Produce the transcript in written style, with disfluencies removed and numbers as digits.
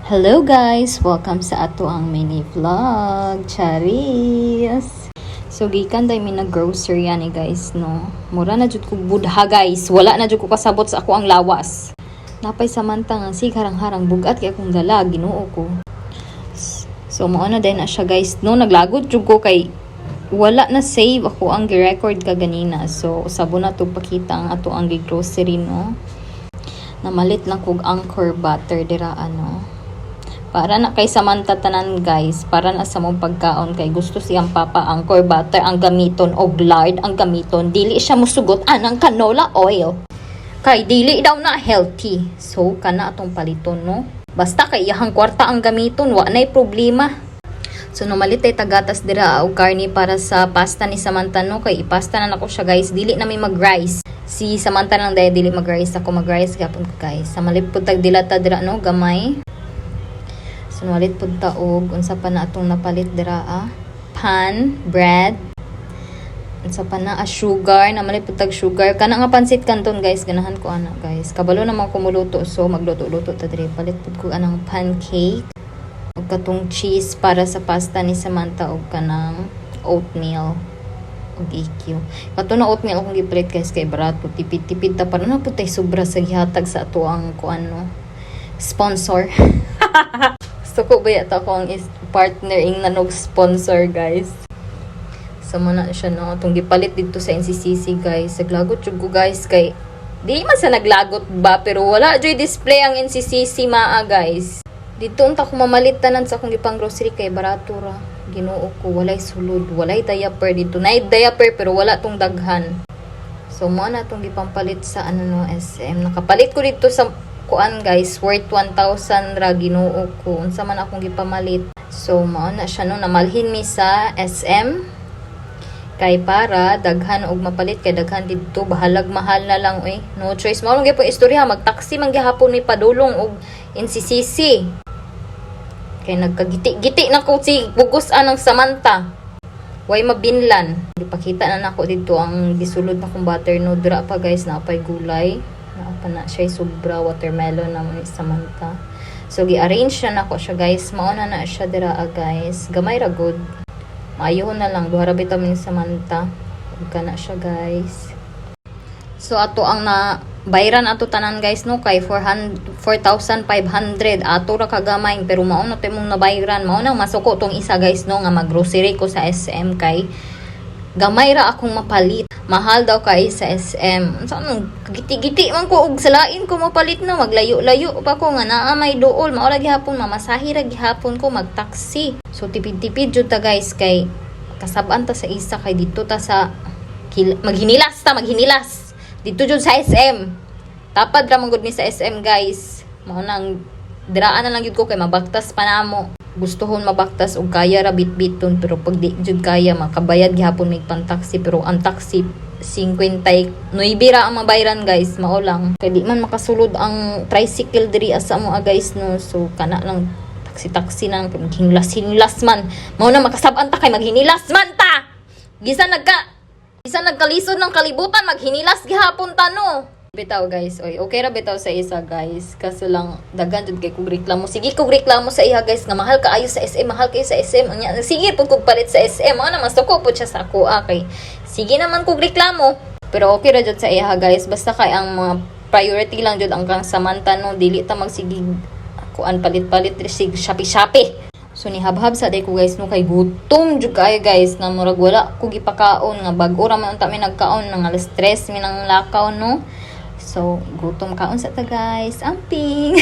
Hello guys! Welcome sa ato ang mini vlog. Charis! So, gikan day mi nag-grocery ani guys, no? Mura na jud ko budha guys. Wala na jud ko kasabot sa ako ang lawas. Napay samantang sig harang-harang bugat kay akong dala, Ginoo ko. So, mao na din na siya guys, no? Naglagod jud ko kay wala na save ako ang gi-record ka ganina. So, sabo na to pakita ang ato ang gi-grocery, no? Namalit lang kog Anchor butter dira ano. Para na kay Samantha tanan guys, para na sa mong pagkaon kay gusto siyang papa Anchor butter ang gamiton og lard ang gamiton, dili siya musugot anang canola oil. Kay dili daw na healthy. So kana atong paliton, no? Basta kay iyahang kwarta ang gamiton, wa nay problema. So numalit tay tagatas dira og karni para sa pasta ni Samantha, no? Kay ipasta na nako siya guys, dili na may mag-rice. Si Samantha lang dahil dili mag-rice, ako mag-rice gapon ko guys. Sa malit pud tag dilata dira, no, gamay. So malit pud ta og unsa pa na atong napalit dira pan, bread. Unsa pa na sugar, na malit pud tag sugar. Kana nga pansit kanton guys, ganahan ko ana guys. Kabalo naman ko muluto, so magluto-luto ta diri. Palit pud ko anang pancake. Og katong cheese para sa pasta ni Samantha og kanang oatmeal. Og EQ. Kato na oatmeal akong gipalit guys kay barato, tipid-tipid ta pa na putay sobra sa gihatag sa ato ang kuano sponsor. So ko ba yata ko ang partner ing nanog sponsor guys. So muna siya, no, itong gipalit dito sa NCCC guys. Naglagot jud ko guys kay di man sa naglagot ba pero wala joy display ang NCCC maa guys. Dito unta ko mamalit tanan sa akong gipang grocery kay barato ra. Ginoo ko, walay sulod, walay diaper dito. Nay diaper pero wala tong daghan. So mo na tong gipampalit sa ano no SM. Nakapalit ko dito sa kuan guys, worth 1,000 ra, Ginoo ko. Unsa man akong gipamalit. So mo na siya, no, namalhin mi sa SM. Kay para daghan og mapalit kay daghan dito bahalag mahal na lang no choice. Mao lang gyud istorya, mag-taxi man gihapon mi padulong og NCCC. Kay nagkagiti-giti na ko si bugos anang Samantha. Way mabinlan. Ipakita na nako dito ang gisulod na kong butter, no. Dira pa guys, napay gulay. Naapa na siya sobra watermelon na ni Samantha. So gi-arrange na nako siya guys. Mauna na siya dira guys. Gamay ra good. Maayo na lang duha ra bitaw ni Samantha. Ug kana siya guys. So ato ang na bayran ato tanan guys, no, kay 4,500 ato ra kagamay pero mao na timong nabayran. Mao nang masuko tong isa guys, no, nga mag-grocery ko sa SM kay gamay ra akong mapalit. Mahal daw kay sa SM. Unsa nang giti-giti man ko og salain ko mapalit na, maglayo-layo pa ko nga naa may duol. Mao ra gihapon mamasahi ra gihapon ko mag-taxi. So tipid-tipid jud ta guys kay kasab-an ta sa isa kay dito ta sa maghinilas dito jud sa SM. Tapad ra man gud ni sa SM guys. Mao nang diraan na lang jud ko kay mabaktas pa namo. Gustohon mabaktas og kaya ra bitbiton pero pag di jud kaya makabayad gihapon mig pan-taxi pero ang taxi 59 ra ang mabayran guys. Mao lang kay di man makasulod ang tricycle diri asa mo guys, no. So kana lang taxi nang hinlas man. Mao na makasab-an ta kay maghinilas man ta. Gisa nagkalisod ng kalibutan, maghinilas gihapon ta, no. Bitaw guys, okay ra bitaw sa isa guys. Kaso lang daghan jud kay kog reklamo. Sige kog reklamo sa iya guys nga mahal kaayo sa SM, mahal kayo sa SM. Anya sige pud kog palit sa SM. Ano masuko pud siya sa ako kay. Sige naman kog reklamo. Pero okay ra jud sa iya guys. Basta kay ang mga priority lang jud ang kang Samantha, no. Dili ta magsigig kuan palit-palit sig Shopee. So ni habhab sa day ko guys, no, kay gutom jud kayo guys nga murag wala ko gipakaon nga bag-o ra man unta mi nagkaon nang alas 3 mi nang lakaw, no. So gutom kaon sa ta guys, amping.